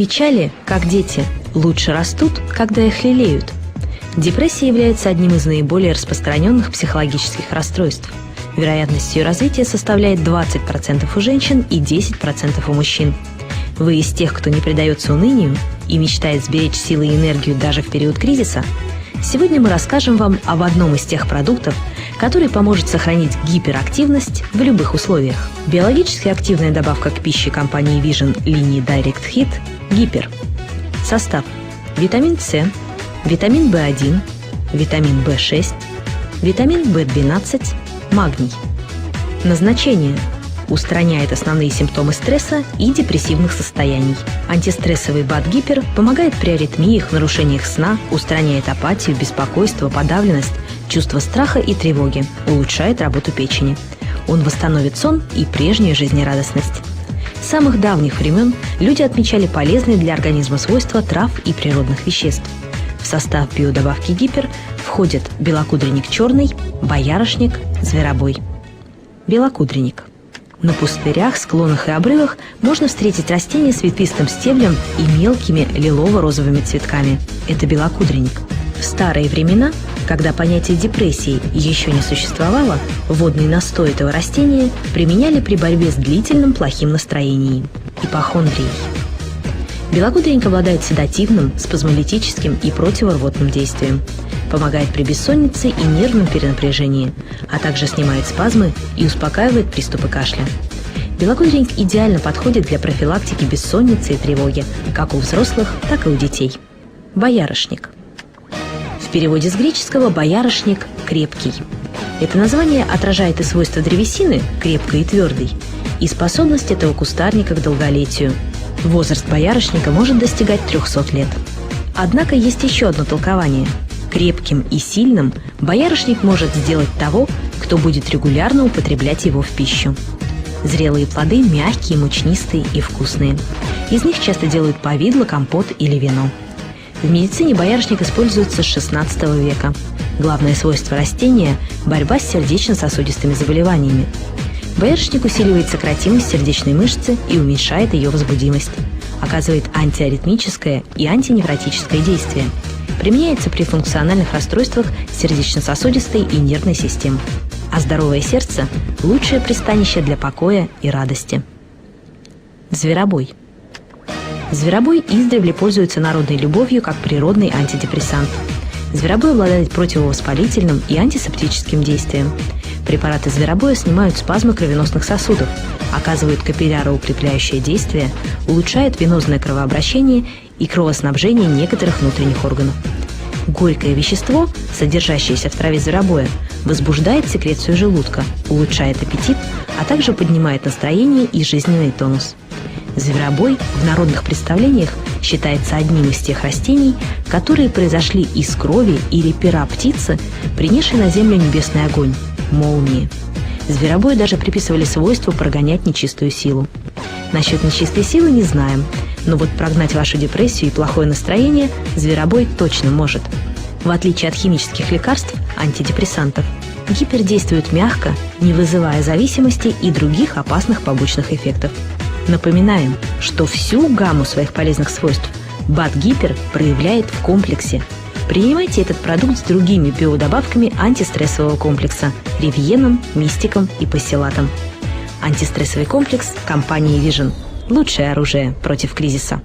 Печали, как дети, лучше растут, когда их лелеют. Депрессия является одним из наиболее распространенных психологических расстройств. Вероятность ее развития составляет 20% у женщин и 10% у мужчин. Вы из тех, кто не предается унынию и мечтает сберечь силы и энергию даже в период кризиса? Сегодня мы расскажем вам об одном из тех продуктов, который поможет сохранить гиперактивность в любых условиях. Биологически активная добавка к пище компании Vision линии Direct Hit – Гипер. Состав: витамин С, витамин В1, витамин В6, витамин В12, магний. Назначение: устраняет основные симптомы стресса и депрессивных состояний. Антистрессовый БАД Гипер помогает при аритмиях, нарушениях сна, устраняет апатию, беспокойство, подавленность, чувство страха и тревоги, улучшает работу печени. Он восстановит сон и прежнюю жизнерадостность. С самых давних времен люди отмечали полезные для организма свойства трав и природных веществ. В состав биодобавки Гипер входят белокудренник черный, боярышник, зверобой. Белокудренник. На пустырях, склонах и обрывах можно встретить растения с ветвистым стеблем и мелкими лилово-розовыми цветками. Это белокудренник. В старые времена, когда понятие депрессии еще не существовало, водный настой этого растения применяли при борьбе с длительным плохим настроением – ипохондрией. Белокудренник обладает седативным, спазмолитическим и противорвотным действием. Помогает при бессоннице и нервном перенапряжении, а также снимает спазмы и успокаивает приступы кашля. Белокудренник идеально подходит для профилактики бессонницы и тревоги, как у взрослых, так и у детей. Боярышник. В переводе с греческого «боярышник» – «крепкий». Это название отражает и свойства древесины – крепкой и твердой, и способность этого кустарника к долголетию. Возраст боярышника может достигать 300 лет. Однако есть еще одно толкование. Крепким и сильным боярышник может сделать того, кто будет регулярно употреблять его в пищу. Зрелые плоды мягкие, мучнистые и вкусные. Из них часто делают повидло, компот или вино. В медицине боярышник используется с XVI века. Главное свойство растения – борьба с сердечно-сосудистыми заболеваниями. Боярышник усиливает сократимость сердечной мышцы и уменьшает ее возбудимость. Оказывает антиаритмическое и антиневротическое действие. Применяется при функциональных расстройствах сердечно-сосудистой и нервной систем. А здоровое сердце – лучшее пристанище для покоя и радости. Зверобой. Зверобой издревле пользуется народной любовью как природный антидепрессант. Зверобой обладает противовоспалительным и антисептическим действием. Препараты зверобоя снимают спазмы кровеносных сосудов, оказывают капилляроукрепляющее действие, улучшают венозное кровообращение и кровоснабжение некоторых внутренних органов. Горькое вещество, содержащееся в траве зверобоя, возбуждает секрецию желудка, улучшает аппетит, а также поднимает настроение и жизненный тонус. Зверобой в народных представлениях считается одним из тех растений, которые произошли из крови или пера птицы, принесшей на землю небесный огонь – молнии. Зверобою даже приписывали свойство прогонять нечистую силу. Насчет нечистой силы не знаем, но вот прогнать вашу депрессию и плохое настроение зверобой точно может. В отличие от химических лекарств, антидепрессантов, Гипер действует мягко, не вызывая зависимости и других опасных побочных эффектов. Напоминаем, что всю гамму своих полезных свойств БАД Гипер проявляет в комплексе. Принимайте этот продукт с другими биодобавками антистрессового комплекса – Ревьеном, Мистиком и Пассилатом. Антистрессовый комплекс компании Vision – лучшее оружие против кризиса.